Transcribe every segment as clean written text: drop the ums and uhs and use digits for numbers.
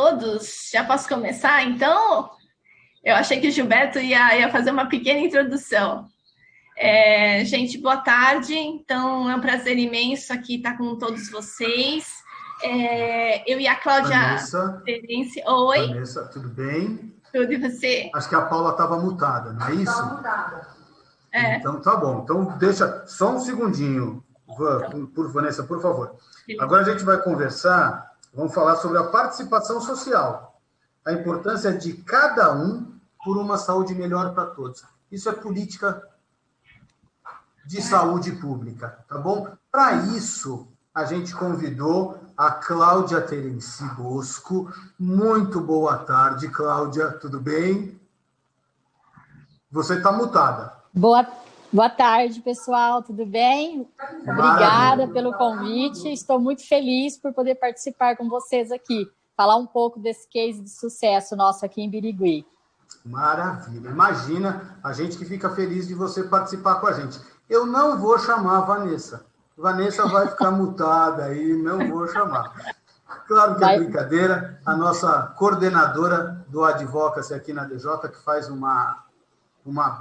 todos. Já posso começar, então? Eu achei que o Gilberto ia fazer uma pequena introdução. Gente, boa tarde. Então, é um prazer imenso aqui estar com todos vocês. Eu e a Cláudia Terence. Oi. Vanessa, tudo bem? Tudo, e você? Acho que a Paula estava mutada, não é isso? Estava mutada. Então, tá bom. Então, deixa só um segundinho, Vanessa, por favor. Agora a gente vai conversar, vamos falar sobre a participação social. A importância de cada um por uma saúde melhor para todos. Isso é política de saúde pública, tá bom? Para isso, a gente convidou a Cláudia Terence Bosco. Muito boa tarde, Cláudia, tudo bem? Você está mutada. Boa tarde, pessoal, tudo bem? Obrigada pelo convite, estou muito feliz por poder participar com vocês aqui, falar um pouco desse case de sucesso nosso aqui em Birigui. Maravilha, imagina a gente que fica feliz de você participar com a gente. Eu não vou chamar a Vanessa. Vanessa vai ficar mutada aí, não vou chamar. Claro que é brincadeira. A nossa coordenadora do Advocacy aqui na DJ, que faz uma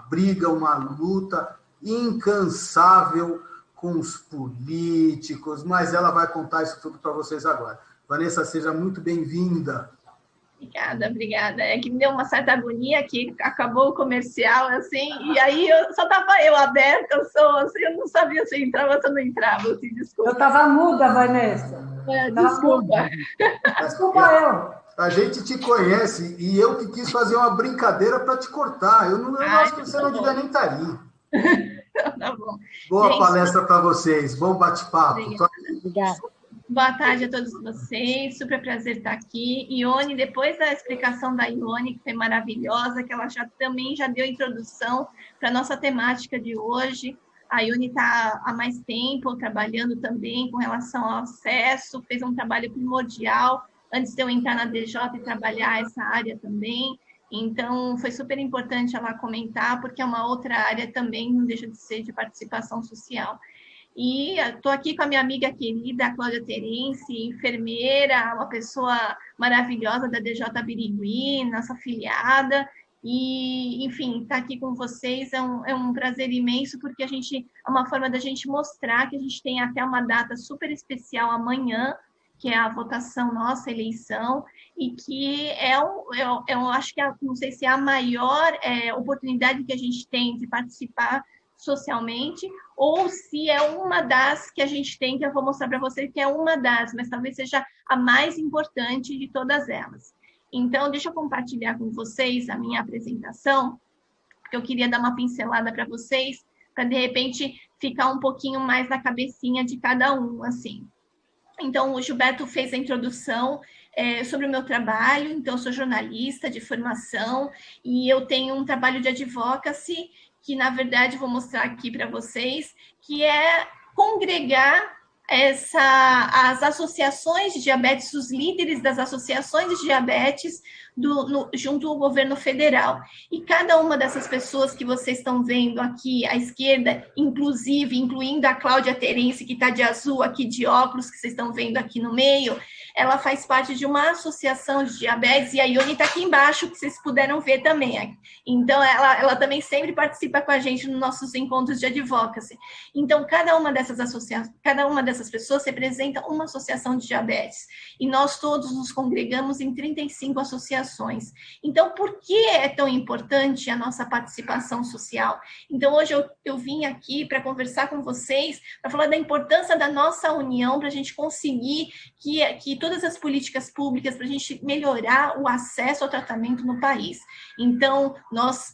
briga, uma luta incansável com os políticos, mas ela vai contar isso tudo para vocês agora. Vanessa, seja muito bem-vinda. Obrigada. É que me deu uma certa agonia que acabou o comercial, assim, e aí só estava eu aberta, eu não sabia se entrava ou se não entrava, assim, desculpa. Eu estava muda, Vanessa. Desculpa. Desculpa eu. A gente te conhece e eu que quis fazer uma brincadeira para te cortar. Eu acho que você não devia nem estar aí. Tá bom. Boa palestra para vocês, bom bate-papo. Obrigada. Boa tarde a todos vocês, super prazer estar aqui. Ione, depois da explicação da Ione, que foi maravilhosa, que ela também já deu introdução para a nossa temática de hoje. A Ione está há mais tempo trabalhando também com relação ao acesso, fez um trabalho primordial antes de eu entrar na DJ e trabalhar essa área também. Então, foi super importante ela comentar, porque é uma outra área também, não deixa de ser de participação social. E estou aqui com a minha amiga querida, a Cláudia Terence, enfermeira, uma pessoa maravilhosa da DJ Birigui, nossa afiliada. E, enfim, estar aqui com vocês é um prazer imenso, porque é uma forma da gente mostrar que a gente tem até uma data super especial amanhã, que é a votação nossa, eleição, e que eu acho que não sei se é a maior oportunidade que a gente tem de participar socialmente, ou se é uma das que a gente tem, que eu vou mostrar para vocês que é uma das, mas talvez seja a mais importante de todas elas. Então, deixa eu compartilhar com vocês a minha apresentação, porque eu queria dar uma pincelada para vocês, para, de repente, ficar um pouquinho mais na cabecinha de cada um, assim. Então, o Gilberto fez a introdução sobre o meu trabalho. Então, eu sou jornalista de formação e eu tenho um trabalho de advocacy que, na verdade, vou mostrar aqui para vocês, que é congregar as associações de diabetes, os líderes das associações de diabetes junto ao governo federal. E cada uma dessas pessoas que vocês estão vendo aqui à esquerda, incluindo a Cláudia Terence, que está de azul aqui, de óculos, que vocês estão vendo aqui no meio, ela faz parte de uma associação de diabetes, e a Ione está aqui embaixo, que vocês puderam ver também. Então, ela também sempre participa com a gente nos nossos encontros de advocacy. Então, cada uma dessas pessoas representa uma associação de diabetes. E nós todos nos congregamos em 35 associações. Então, por que é tão importante a nossa participação social? Então, hoje eu vim aqui para conversar com vocês, para falar da importância da nossa união, para a gente conseguir que todas as políticas públicas, para a gente melhorar o acesso ao tratamento no país. Então, nós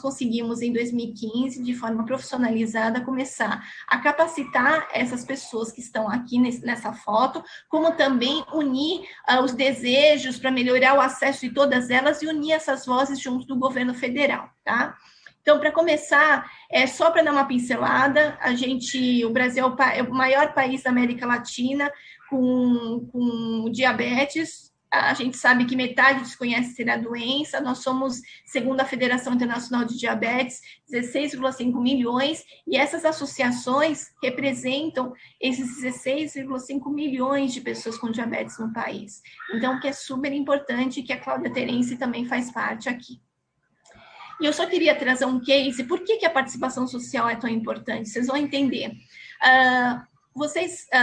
conseguimos, em 2015, de forma profissionalizada, começar a capacitar essas pessoas que estão aqui nessa foto, como também unir os desejos para melhorar o acesso de todas elas e unir essas vozes junto do governo federal, tá? Então, para começar, só para dar uma pincelada, o Brasil é o maior país da América Latina com diabetes, A gente sabe que metade desconhece ser a doença. Nós somos, segundo a Federação Internacional de Diabetes, 16,5 milhões, e essas associações representam esses 16,5 milhões de pessoas com diabetes no país. Então, que é super importante, que a Cláudia Terence também faz parte aqui. E eu só queria trazer um case. Por que a participação social é tão importante? Vocês vão entender.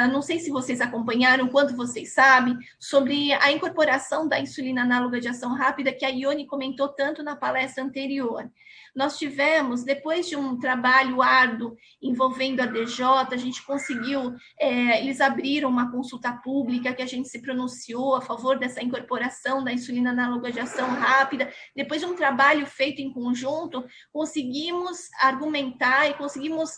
Não sei se vocês acompanharam, quanto vocês sabem, sobre a incorporação da insulina análoga de ação rápida, que a Ione comentou tanto na palestra anterior. Nós tivemos, depois de um trabalho árduo envolvendo a DJ, a gente conseguiu, eles abriram uma consulta pública que a gente se pronunciou a favor dessa incorporação da insulina análoga de ação rápida. Depois de um trabalho feito em conjunto, conseguimos argumentar e conseguimos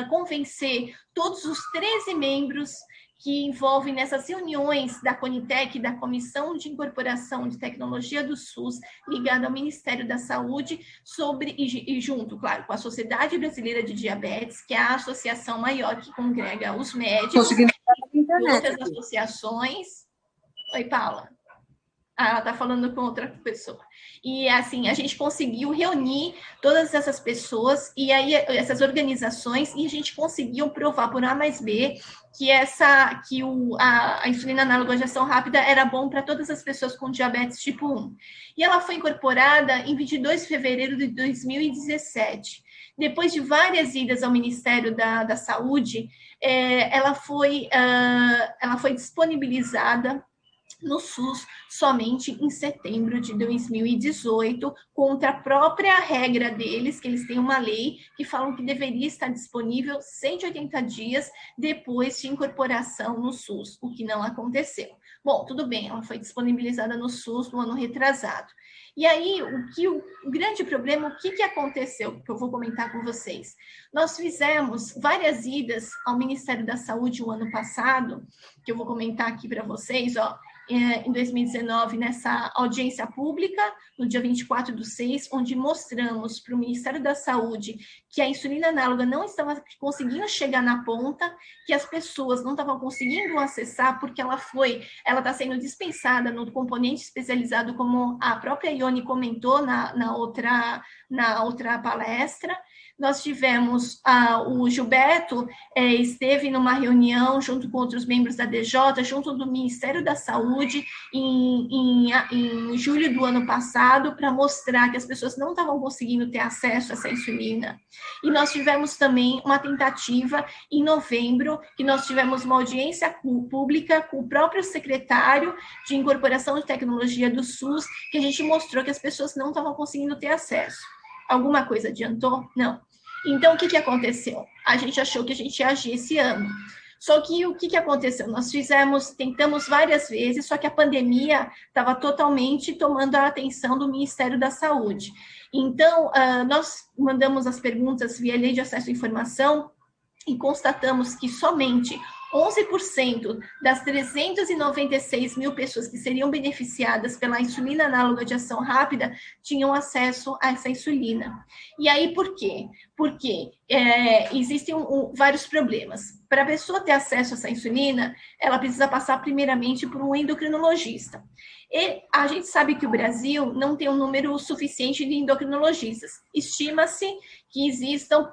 convencer todos os 13 membros que envolvem nessas reuniões da Conitec, da Comissão de Incorporação de Tecnologia do SUS, ligada ao Ministério da Saúde, e junto, claro, com a Sociedade Brasileira de Diabetes, que é a associação maior que congrega os médicos, e outras associações. Oi, Paula. Ela está falando com outra pessoa. E, assim, a gente conseguiu reunir todas essas pessoas e aí essas organizações, e a gente conseguiu provar por A mais B que a insulina análoga de ação rápida era bom para todas as pessoas com diabetes tipo 1. E ela foi incorporada em 22 de fevereiro de 2017. Depois de várias idas ao Ministério da Saúde, ela foi disponibilizada no SUS somente em setembro de 2018, contra a própria regra deles, que eles têm uma lei que falam que deveria estar disponível 180 dias depois de incorporação no SUS, o que não aconteceu. Bom, tudo bem, ela foi disponibilizada no SUS no ano retrasado. E aí, o grande problema, o que aconteceu, que eu vou comentar com vocês? Nós fizemos várias idas ao Ministério da Saúde o ano passado, que eu vou comentar aqui para vocês, em 2019, nessa audiência pública, no dia 24/6, onde mostramos para o Ministério da Saúde que a insulina análoga não estava conseguindo chegar na ponta, que as pessoas não estavam conseguindo acessar, porque ela está sendo dispensada no componente especializado, como a própria Ione comentou na outra palestra. Nós tivemos, o Gilberto esteve numa reunião junto com outros membros da DJ, junto do Ministério da Saúde, em julho do ano passado, para mostrar que as pessoas não estavam conseguindo ter acesso a essa insulina. E nós tivemos também uma tentativa em novembro, que nós tivemos uma audiência pública com o próprio secretário de Incorporação de Tecnologia do SUS, que a gente mostrou que as pessoas não estavam conseguindo ter acesso. Alguma coisa adiantou? Não. Então, o que aconteceu? A gente achou que a gente ia agir esse ano. Só que o que aconteceu? Nós tentamos várias vezes, só que a pandemia estava totalmente tomando a atenção do Ministério da Saúde. Então, nós mandamos as perguntas via Lei de Acesso à Informação e constatamos que somente 11% das 396 mil pessoas que seriam beneficiadas pela insulina análoga de ação rápida tinham acesso a essa insulina. E aí, por quê? Porque existem vários problemas. Para a pessoa ter acesso a essa insulina, ela precisa passar primeiramente por um endocrinologista. E a gente sabe que o Brasil não tem um número suficiente de endocrinologistas. Estima-se que existam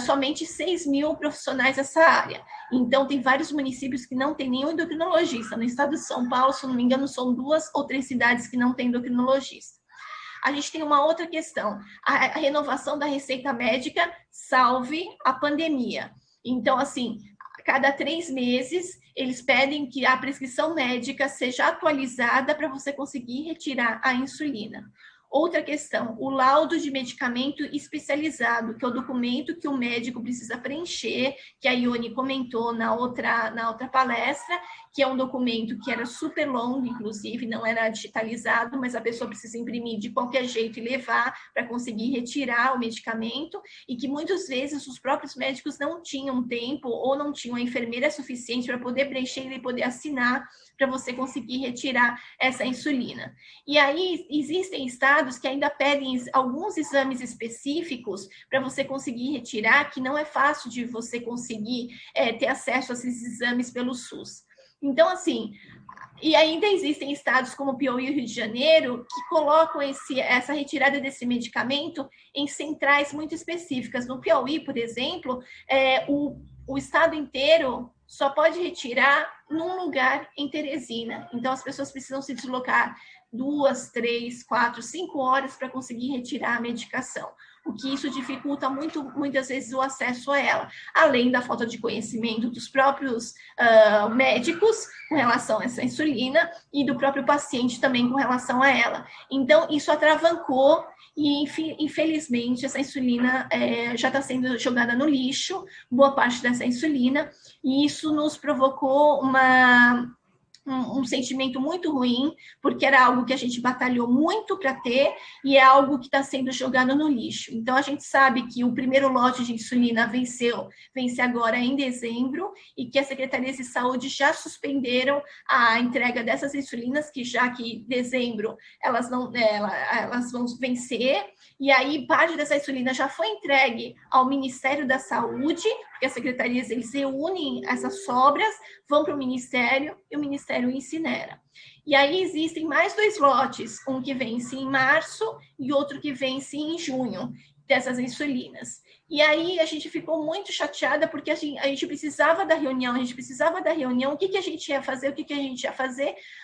somente 6 mil profissionais nessa área. Então, tem vários municípios que não tem nenhum endocrinologista. No estado de São Paulo, se não me engano, são 2 ou 3 cidades que não têm endocrinologista. A gente tem uma outra questão, a renovação da receita médica, salve a pandemia. Então, assim, a cada 3 meses, eles pedem que a prescrição médica seja atualizada para você conseguir retirar a insulina. Outra questão, o laudo de medicamento especializado, que é o documento que o médico precisa preencher, que a Ione comentou na outra palestra, que é um documento que era super longo, inclusive, não era digitalizado, mas a pessoa precisa imprimir de qualquer jeito e levar para conseguir retirar o medicamento, e que muitas vezes os próprios médicos não tinham tempo ou não tinham a enfermeira suficiente para poder preencher e poder assinar para você conseguir retirar essa insulina. E aí existem estados que ainda pedem alguns exames específicos para você conseguir retirar, que não é fácil de você conseguir ter acesso a esses exames pelo SUS. Então, assim, e ainda existem estados como Piauí e Rio de Janeiro que colocam essa retirada desse medicamento em centrais muito específicas. No Piauí, por exemplo, o estado inteiro só pode retirar num lugar em Teresina. Então, as pessoas precisam se deslocar 2, 3, 4, 5 horas para conseguir retirar a medicação, o que isso dificulta muitas vezes o acesso a ela, além da falta de conhecimento dos próprios médicos com relação a essa insulina e do próprio paciente também com relação a ela. Então, isso atravancou e, infelizmente, essa insulina já está sendo jogada no lixo, boa parte dessa insulina, e isso nos provocou um sentimento muito ruim, porque era algo que a gente batalhou muito para ter e é algo que está sendo jogado no lixo. Então, a gente sabe que o primeiro lote de insulina vence agora em dezembro e que as secretarias de saúde já suspenderam a entrega dessas insulinas, já que em dezembro elas vão vencer, e aí parte dessa insulina já foi entregue ao Ministério da Saúde, porque as secretarias, eles reúnem essas sobras, vão para o Ministério e o Ministério incinera. E aí existem mais 2 lotes, um que vence em março e outro que vence em junho, dessas insulinas. E aí a gente ficou muito chateada, porque a gente precisava da reunião, o que a gente ia fazer,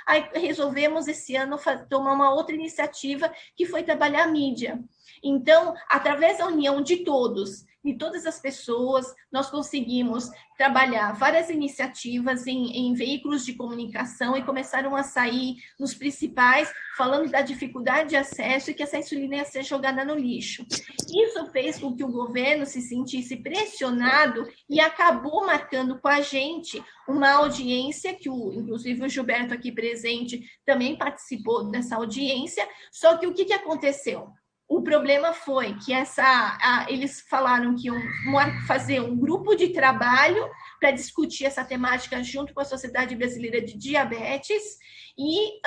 Aí resolvemos esse ano tomar uma outra iniciativa, que foi trabalhar a mídia. Então, através da união de todas as pessoas, nós conseguimos trabalhar várias iniciativas em veículos de comunicação e começaram a sair nos principais, falando da dificuldade de acesso e que essa insulina ia ser jogada no lixo. Isso fez com que o governo se sentisse pressionado e acabou marcando com a gente uma audiência, que inclusive o Gilberto aqui presente também participou dessa audiência, só que o que aconteceu? O problema foi que eles falaram que iam fazer um grupo de trabalho para discutir essa temática junto com a Sociedade Brasileira de Diabetes, e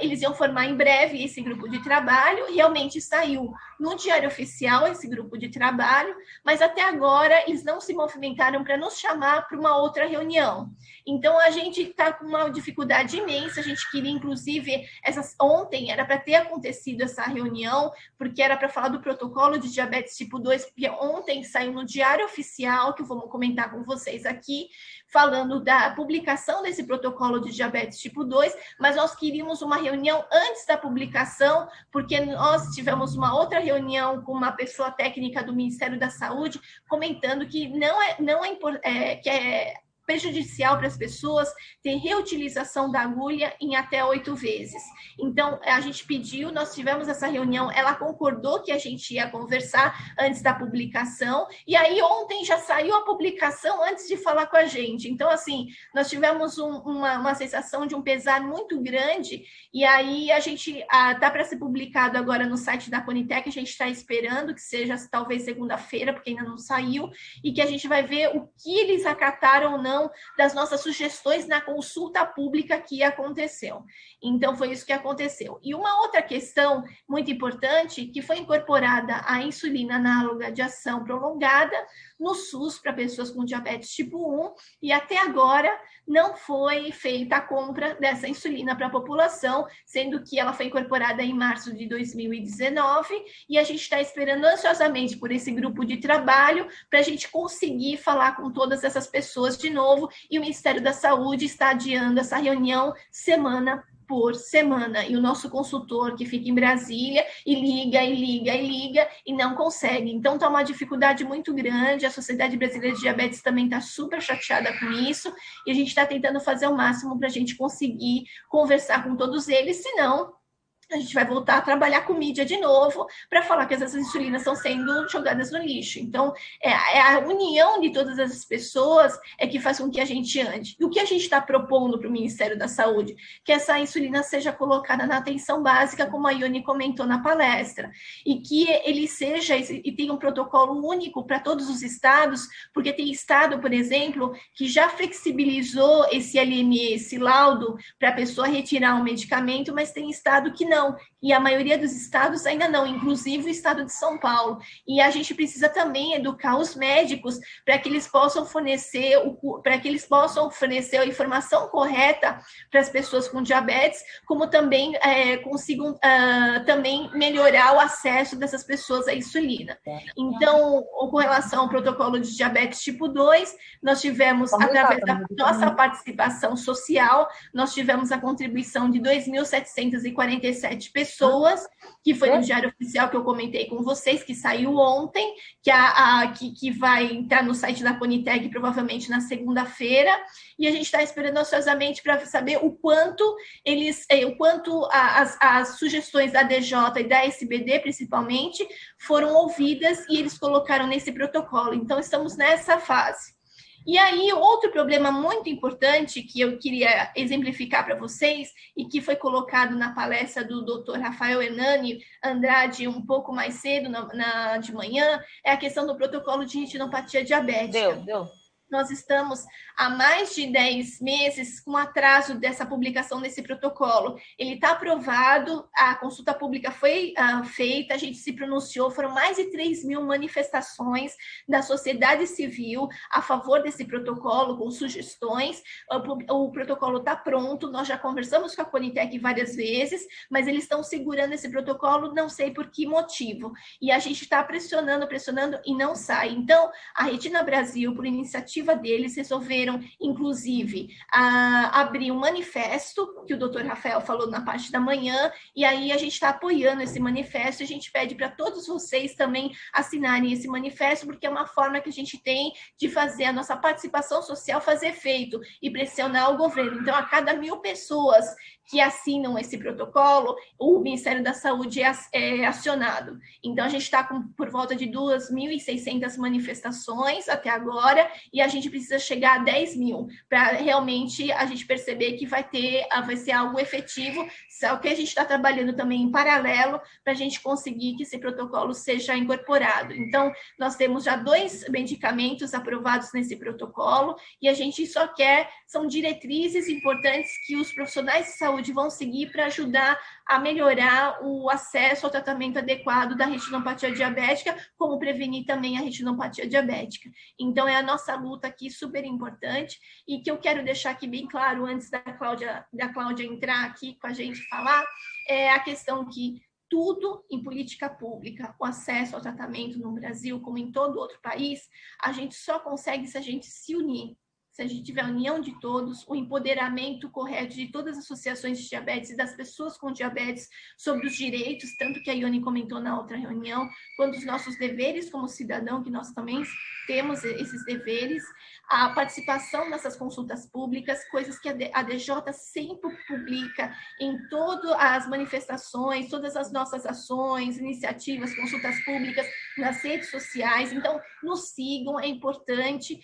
eles iam formar em breve esse grupo de trabalho. Realmente saiu no Diário Oficial esse grupo de trabalho, mas até agora eles não se movimentaram para nos chamar para uma outra reunião. Então, a gente está com uma dificuldade imensa. A gente queria, inclusive, ontem era para ter acontecido essa reunião, porque era para falar do protocolo de diabetes tipo 2, porque ontem saiu no Diário Oficial, que eu vou comentar com vocês aqui, falando da publicação desse protocolo de diabetes tipo 2, mas nós queríamos uma reunião antes da publicação, porque nós tivemos uma outra reunião com uma pessoa técnica do Ministério da Saúde, comentando que que é prejudicial para as pessoas ter reutilização da agulha em até 8 vezes. Então, a gente pediu, nós tivemos essa reunião, ela concordou que a gente ia conversar antes da publicação, e aí ontem já saiu a publicação antes de falar com a gente. Então, assim, nós tivemos uma sensação de um pesar muito grande, e aí a gente está para ser publicado agora no site da Conitec, a gente está esperando que seja talvez segunda-feira, porque ainda não saiu, e que a gente vai ver o que eles acataram ou não das nossas sugestões na consulta pública que aconteceu. Então, foi isso que aconteceu. E uma outra questão muito importante, que foi incorporada a insulina análoga de ação prolongada no SUS para pessoas com diabetes tipo 1, e até agora não foi feita a compra dessa insulina para a população, sendo que ela foi incorporada em março de 2019, e a gente está esperando ansiosamente por esse grupo de trabalho para a gente conseguir falar com todas essas pessoas de novo, e o Ministério da Saúde está adiando essa reunião semana por semana, e o nosso consultor que fica em Brasília e liga e não consegue. Então está uma dificuldade muito grande. A Sociedade Brasileira de Diabetes também está super chateada com isso, e a gente está tentando fazer o máximo para a gente conseguir conversar com todos eles, senão a gente vai voltar a trabalhar com mídia de novo para falar que essas insulinas estão sendo jogadas no lixo. Então, é a união de todas essas pessoas que faz com que a gente ande. E o que a gente está propondo para o Ministério da Saúde? Que essa insulina seja colocada na atenção básica, como a Ione comentou na palestra, e que ele seja, e tenha um protocolo único para todos os estados, porque tem estado, por exemplo, que já flexibilizou esse LME, esse laudo, para a pessoa retirar um medicamento, mas tem estado que não, e a maioria dos estados ainda não, inclusive o estado de São Paulo. E a gente precisa também educar os médicos para que eles possam fornecer a informação correta para as pessoas com diabetes, como também consigam também melhorar o acesso dessas pessoas à insulina. Então, com relação ao protocolo de diabetes tipo 2, nós tivemos, através da nossa participação social, nós tivemos a contribuição de 2.747 pessoas, que foi no Diário Oficial que eu comentei com vocês, que saiu ontem, que vai entrar no site da Conitec provavelmente na segunda-feira, e a gente está esperando ansiosamente para saber o quanto as sugestões da DJ e da SBD, principalmente, foram ouvidas e eles colocaram nesse protocolo. Então, estamos nessa fase. E aí, outro problema muito importante que eu queria exemplificar para vocês e que foi colocado na palestra do Dr. Rafael Hernani Andrade um pouco mais cedo, de manhã, é a questão do protocolo de retinopatia diabética. Nós estamos há mais de 10 meses com atraso dessa publicação desse protocolo. Ele está aprovado, a consulta pública foi feita, a gente se pronunciou, foram mais de 3.000 manifestações da sociedade civil a favor desse protocolo, com sugestões. O protocolo está pronto, nós já conversamos com a Conitec várias vezes, mas eles estão segurando esse protocolo, não sei por que motivo. E a gente está pressionando e não sai. Então, a Retina Brasil, por iniciativa deles, resolveram, inclusive, abrir um manifesto, que o doutor Rafael falou na parte da manhã, e aí a gente está apoiando esse manifesto, e a gente pede para todos vocês também assinarem esse manifesto, porque é uma forma que a gente tem de fazer a nossa participação social fazer efeito e pressionar o governo. Então, a cada 1.000 pessoas que assinam esse protocolo, o Ministério da Saúde é acionado. Então, a gente está por volta de 2.600 manifestações até agora, e a gente precisa chegar a 10.000 para realmente a gente perceber que vai ser algo efetivo, só que a gente está trabalhando também em paralelo para a gente conseguir que esse protocolo seja incorporado. Então, nós temos já 2 medicamentos aprovados nesse protocolo, e a gente só são diretrizes importantes que os profissionais de saúde vão seguir para ajudar a melhorar o acesso ao tratamento adequado da retinopatia diabética, como prevenir também a retinopatia diabética. Então, é a nossa luta aqui super importante, e que eu quero deixar aqui bem claro, antes da Cláudia entrar aqui com a gente falar, é a questão que tudo em política pública, o acesso ao tratamento no Brasil, como em todo outro país, a gente só consegue se a gente se unir. Se a gente tiver a união de todos, o empoderamento correto de todas as associações de diabetes e das pessoas com diabetes sobre os direitos, tanto que a Ione comentou na outra reunião, quanto os nossos deveres como cidadão, que nós também temos esses deveres, a participação nessas consultas públicas, coisas que a DJ sempre publica em todas as manifestações, todas as nossas ações, iniciativas, consultas públicas nas redes sociais. Então, nos sigam, é importante.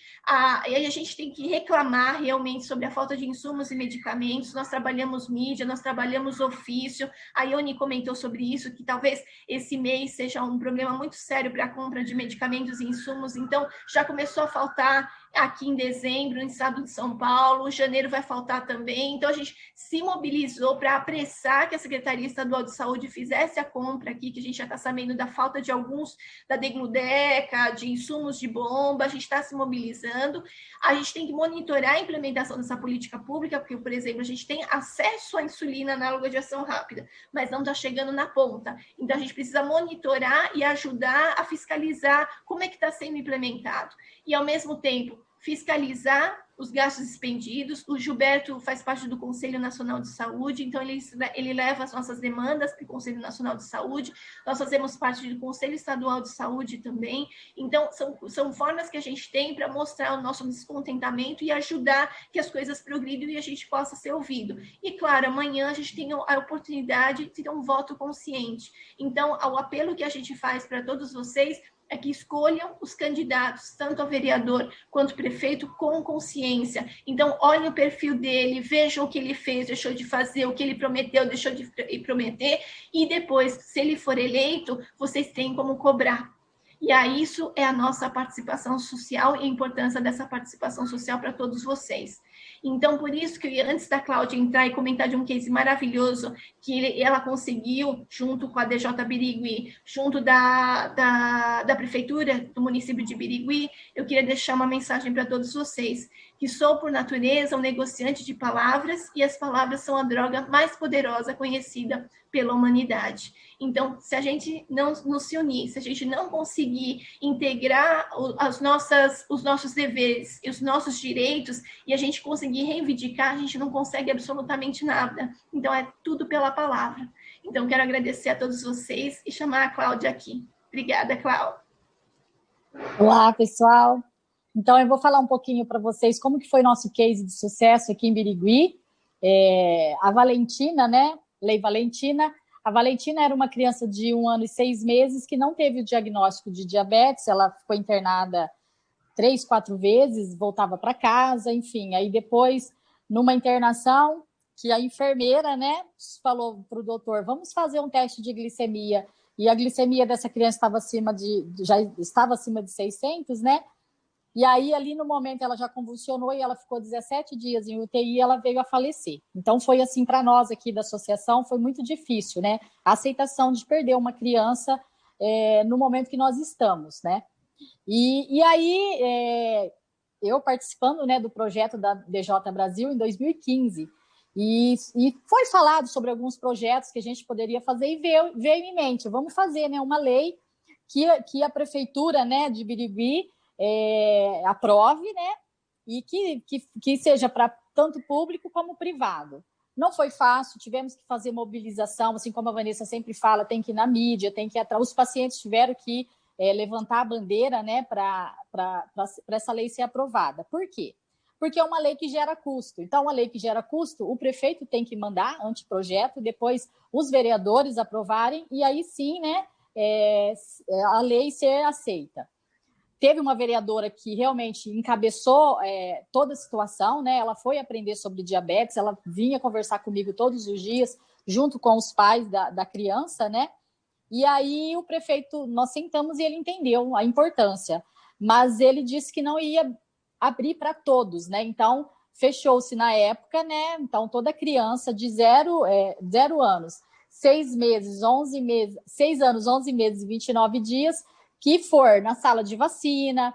E aí a gente tem que reclamar realmente sobre a falta de insumos e medicamentos. Nós trabalhamos mídia, nós trabalhamos ofício. A Ione comentou sobre isso, que talvez esse mês seja um problema muito sério para a compra de medicamentos e insumos. Então, já começou a faltar aqui em dezembro, no estado de São Paulo, janeiro vai faltar também. Então, a gente se mobilizou para apressar que a Secretaria Estadual de Saúde fizesse a compra aqui, que a gente já está sabendo da falta de alguns, da Degludeca, de insumos de bomba, a gente está se mobilizando. A gente tem que monitorar a implementação dessa política pública, porque, por exemplo, a gente tem acesso à insulina análoga de ação rápida, mas não está chegando na ponta. Então, a gente precisa monitorar e ajudar a fiscalizar como é que está sendo implementado. E, ao mesmo tempo, fiscalizar os gastos expendidos. O Gilberto faz parte do Conselho Nacional de Saúde, então ele leva as nossas demandas para o Conselho Nacional de Saúde. Nós fazemos parte do Conselho Estadual de Saúde também. Então, são formas que a gente tem para mostrar o nosso descontentamento e ajudar que as coisas progridam e a gente possa ser ouvido. E, claro, amanhã a gente tem a oportunidade de ter um voto consciente. Então, o apelo que a gente faz para todos vocês é que escolham os candidatos, tanto a vereador quanto prefeito, com consciência. Então, olhem o perfil dele, vejam o que ele fez, deixou de fazer, o que ele prometeu, deixou de prometer, e depois, se ele for eleito, vocês têm como cobrar. E aí, isso é a nossa participação social e a importância dessa participação social para todos vocês. Então, por isso que antes da Cláudia entrar e comentar de um case maravilhoso que ela conseguiu, junto com a DJ Birigui, junto da Prefeitura do município de Birigui, eu queria deixar uma mensagem para todos vocês, que sou, por natureza, um negociante de palavras, e as palavras são a droga mais poderosa conhecida pela humanidade. Então, se a gente não se unir, se a gente não conseguir integrar os nossos deveres e os nossos direitos, e a gente conseguir reivindicar, a gente não consegue absolutamente nada. Então, é tudo pela palavra. Então, quero agradecer a todos vocês e chamar a Cláudia aqui. Obrigada, Cláudia. Olá, pessoal. Então, eu vou falar um pouquinho para vocês como que foi nosso case de sucesso aqui em Birigui. A Valentina, né? Lei Valentina. A Valentina era uma criança de 1 ano e 6 meses que não teve o diagnóstico de diabetes. Ela ficou internada 3, 4 vezes, voltava para casa, enfim. Aí depois, numa internação, que a enfermeira, né, falou para o doutor, vamos fazer um teste de glicemia. E a glicemia dessa criança já estava acima de 600, né? E aí, ali no momento, ela já convulsionou e ela ficou 17 dias em UTI e ela veio a falecer. Então, foi assim, para nós aqui da associação, foi muito difícil, né? A aceitação de perder uma criança no momento que nós estamos, né? E aí, eu participando, né, do projeto da DJ Brasil em 2015, e foi falado sobre alguns projetos que a gente poderia fazer e veio em mente, vamos fazer, né, uma lei que a prefeitura, né, de Birigui aprove, né, e que seja para tanto público como privado. Não foi fácil, tivemos que fazer mobilização, assim como a Vanessa sempre fala, tem que ir na mídia, tem que ir atrás, os pacientes tiveram que levantar a bandeira, né, para essa lei ser aprovada. Por quê? Porque é uma lei que gera custo. Então, uma lei que gera custo, o prefeito tem que mandar anteprojeto, depois os vereadores aprovarem, e aí sim, né, a lei ser aceita. Teve uma vereadora que realmente encabeçou toda a situação, né? Ela foi aprender sobre diabetes, ela vinha conversar comigo todos os dias, junto com os pais da criança, né? E aí o prefeito, nós sentamos e ele entendeu a importância, mas ele disse que não ia abrir para todos, né? Então, fechou-se na época, né? Então, toda criança de 0 anos, 6 meses, 11 meses, 6 anos, 11 meses e 29 dias, que for na sala de vacina,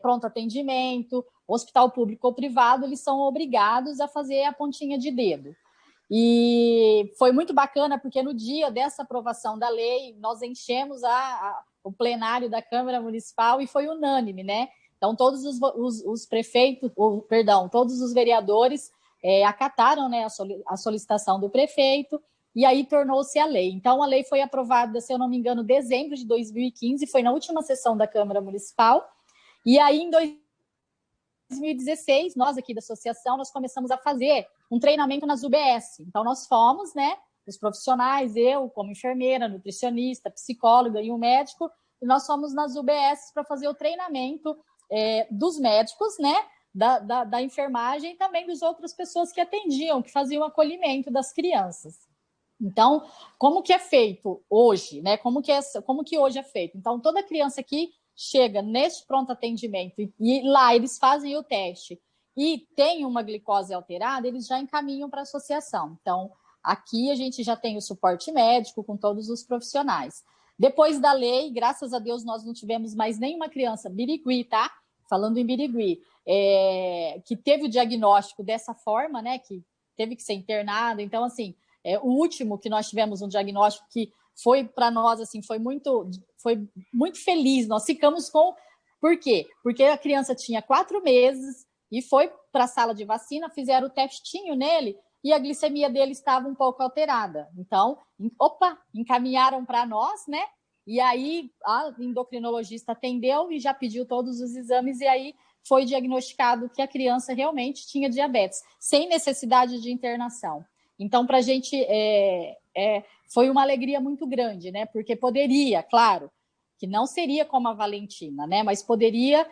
pronto atendimento, hospital público ou privado, eles são obrigados a fazer a pontinha de dedo. E foi muito bacana, porque no dia dessa aprovação da lei, nós enchemos o plenário da Câmara Municipal e foi unânime, né? Então, todos os prefeitos, todos os vereadores acataram, né, a solicitação do prefeito, e aí tornou-se a lei. Então, a lei foi aprovada, se eu não me engano, em dezembro de 2015, foi na última sessão da Câmara Municipal, e aí em 2016, nós aqui da associação, nós começamos a fazer um treinamento nas UBS. Então, nós fomos, né, os profissionais, eu como enfermeira, nutricionista, psicóloga e um médico, e nós fomos nas UBS para fazer o treinamento dos médicos, né, da enfermagem e também das outras pessoas que atendiam, que faziam o acolhimento das crianças. Então, como que é feito hoje, né? Como que hoje é feito? Então, toda criança que chega neste pronto atendimento e lá eles fazem o teste e tem uma glicose alterada, eles já encaminham para a associação. Então, aqui a gente já tem o suporte médico com todos os profissionais. Depois da lei, graças a Deus, nós não tivemos mais nenhuma criança, Birigui, tá? Falando em Birigui, que teve o diagnóstico dessa forma, né? Que teve que ser internado. Então, assim, o último que nós tivemos um diagnóstico que foi para nós, assim, foi muito feliz. Nós ficamos com... Por quê? Porque a criança tinha 4 meses e foi para a sala de vacina, fizeram o testinho nele e a glicemia dele estava um pouco alterada. Então, encaminharam para nós, né? E aí a endocrinologista atendeu e já pediu todos os exames e aí foi diagnosticado que a criança realmente tinha diabetes, sem necessidade de internação. Então, para a gente foi uma alegria muito grande, né? Porque poderia, claro, que não seria como a Valentina, né? Mas poderia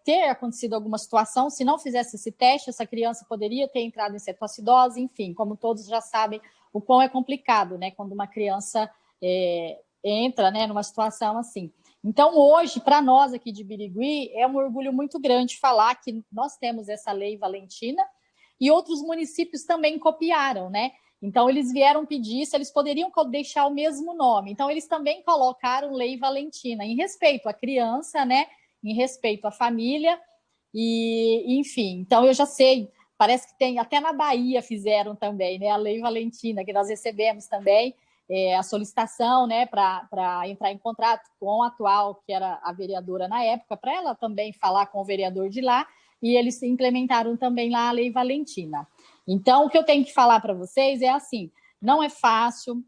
ter acontecido alguma situação, se não fizesse esse teste, essa criança poderia ter entrado em cetoacidose, enfim, como todos já sabem, o quão é complicado, né? Quando uma criança entra, né, numa situação assim. Então, hoje, para nós aqui de Birigui, é um orgulho muito grande falar que nós temos essa lei Valentina, e outros municípios também copiaram, né? Então, eles vieram pedir se eles poderiam deixar o mesmo nome. Então, eles também colocaram Lei Valentina, em respeito à criança, né? Em respeito à família, e enfim. Então, eu já sei, parece que tem, até na Bahia fizeram também, né? A Lei Valentina, que nós recebemos também, a solicitação, né? Para entrar em contrato com a atual, que era a vereadora na época, para ela também falar com o vereador de lá, e eles implementaram também lá a Lei Valentina. Então, o que eu tenho que falar para vocês é assim, não é fácil,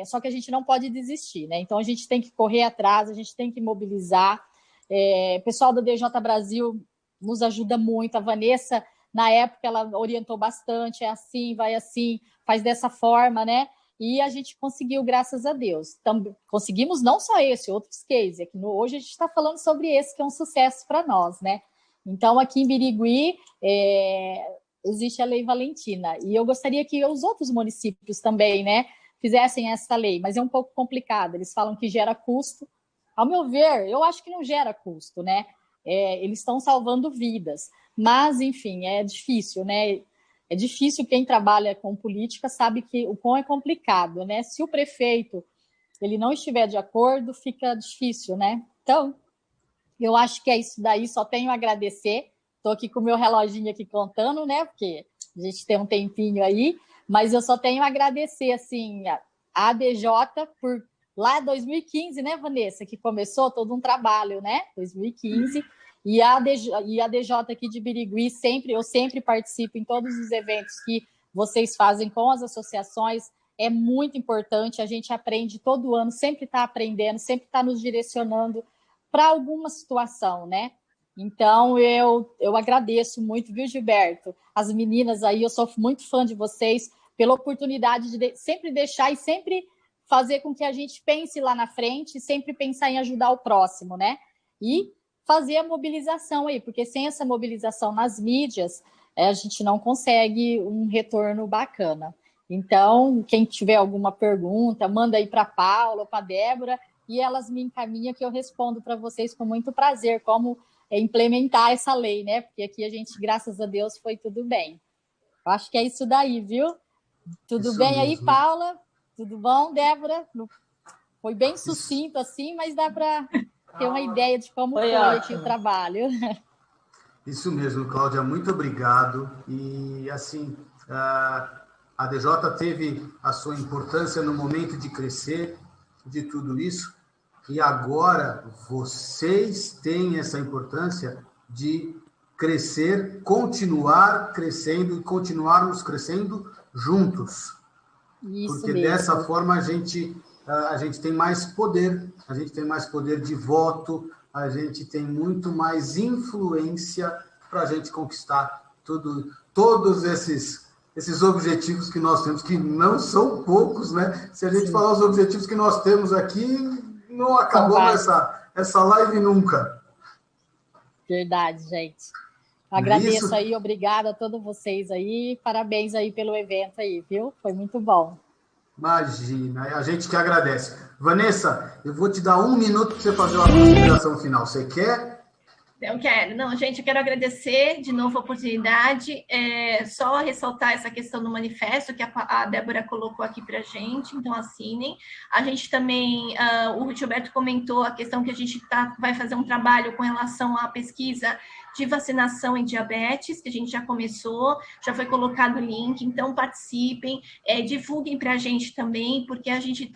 só que a gente não pode desistir, né? Então, a gente tem que correr atrás, a gente tem que mobilizar. O pessoal da DJ Brasil nos ajuda muito. A Vanessa, na época, ela orientou bastante, é assim, vai assim, faz dessa forma, né? E a gente conseguiu, graças a Deus. Então, conseguimos não só esse, outros cases. Aqui hoje a gente está falando sobre esse, que é um sucesso para nós, né? Então, aqui em Birigui, existe a Lei Valentina, e eu gostaria que os outros municípios também, né, fizessem essa lei, mas é um pouco complicado, eles falam que gera custo. Ao meu ver, eu acho que não gera custo, né, eles estão salvando vidas, mas, enfim, é difícil, né, é difícil. Quem trabalha com política sabe que o quão é complicado, né, se o prefeito, ele não estiver de acordo, fica difícil, né, então, eu acho que é isso daí, só tenho a agradecer. Estou aqui com o meu reloginho aqui contando, né? Porque a gente tem um tempinho aí, mas eu só tenho a agradecer, assim, a ADJ por lá 2015, né, Vanessa, que começou todo um trabalho, né? 2015, e a ADJ aqui de Birigui, eu sempre participo em todos os eventos que vocês fazem com as associações. É muito importante, a gente aprende todo ano, sempre está aprendendo, sempre está nos direcionando para alguma situação, né? Então, eu agradeço muito, viu, Gilberto? As meninas aí, eu sou muito fã de vocês, pela oportunidade de sempre deixar e sempre fazer com que a gente pense lá na frente, sempre pensar em ajudar o próximo, né? E fazer a mobilização aí, porque sem essa mobilização nas mídias, a gente não consegue um retorno bacana. Então, quem tiver alguma pergunta, manda aí para a Paula ou para a Débora, e elas me encaminham que eu respondo para vocês com muito prazer, como implementar essa lei, né? Porque aqui a gente, graças a Deus, foi tudo bem. Eu acho que é isso daí, viu? Tudo isso bem mesmo. Aí, Paula? Tudo bom, Débora? Foi bem sucinto assim, mas dá para ter uma ideia de como foi aqui o trabalho. Isso mesmo, Cláudia, muito obrigado. E, assim, a DJ teve a sua importância no momento de crescer, de tudo isso, e agora vocês têm essa importância de crescer, continuar crescendo e continuarmos crescendo juntos. Isso porque mesmo. Dessa forma a gente tem mais poder, a gente tem mais poder de voto, a gente tem muito mais influência para a gente conquistar todos esses objetivos que nós temos, que não são poucos, né? Se a gente falar os objetivos que nós temos aqui, não acabou essa live nunca. Verdade, gente. Agradeço aí, obrigada a todos vocês aí, parabéns aí pelo evento aí, viu? Foi muito bom. Imagina, a gente que agradece. Vanessa, eu vou te dar 1 minuto para você fazer uma consideração final. Você quer? Eu quero. Não, gente, eu quero agradecer de novo a oportunidade. Só ressaltar essa questão do manifesto que a Débora colocou aqui para a gente, então assinem. A gente também, o Gilberto comentou a questão que a gente vai fazer um trabalho com relação à pesquisa de vacinação em diabetes, que a gente já começou, já foi colocado o link, então participem, divulguem para a gente também, porque a gente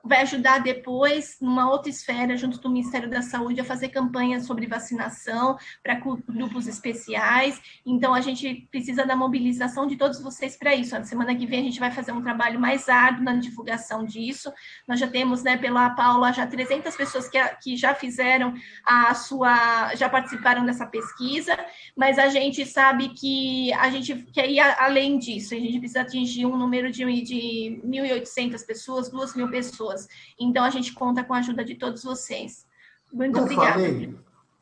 vai ajudar depois, numa outra esfera, junto do Ministério da Saúde, a fazer campanhas sobre vacinação para grupos especiais. Então, a gente precisa da mobilização de todos vocês para isso. Na semana que vem, a gente vai fazer um trabalho mais árduo na divulgação disso. Nós já temos, né, pela Paula, já 300 pessoas que já fizeram já participaram dessa pesquisa, mas a gente sabe que a gente quer ir além disso, a gente precisa atingir um número de 1.800 pessoas, 2.000 pessoas. Então, a gente conta com a ajuda de todos vocês. Muito obrigada.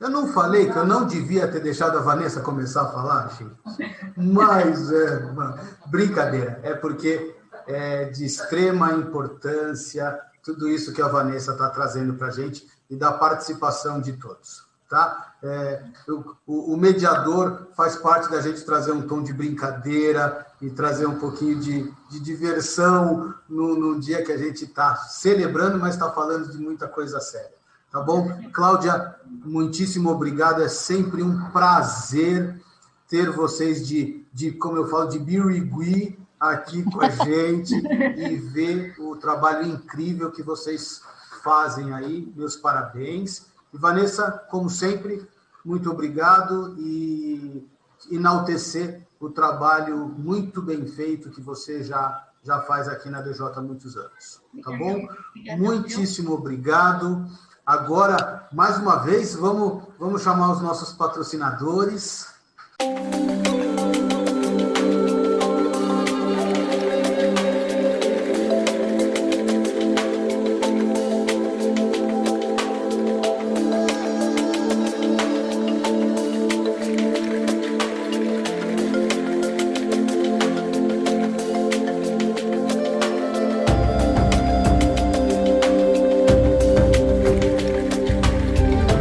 Eu não falei que eu não devia ter deixado a Vanessa começar a falar, gente. Mas, brincadeira, é porque é de extrema importância tudo isso que a Vanessa está trazendo para a gente e da participação de todos. tá? O mediador faz parte da gente trazer um tom de brincadeira e trazer um pouquinho de diversão no dia que a gente está celebrando, mas está falando de muita coisa séria. Tá bom? Cláudia, muitíssimo obrigado. É sempre um prazer ter vocês como eu falo, de birigui aqui com a gente e ver o trabalho incrível que vocês fazem aí. Meus parabéns. E Vanessa, como sempre, muito obrigado e enaltecer o trabalho muito bem feito que você já faz aqui na DJ há muitos anos. Tá bom? Muitíssimo obrigado. Agora, mais uma vez, vamos chamar os nossos patrocinadores.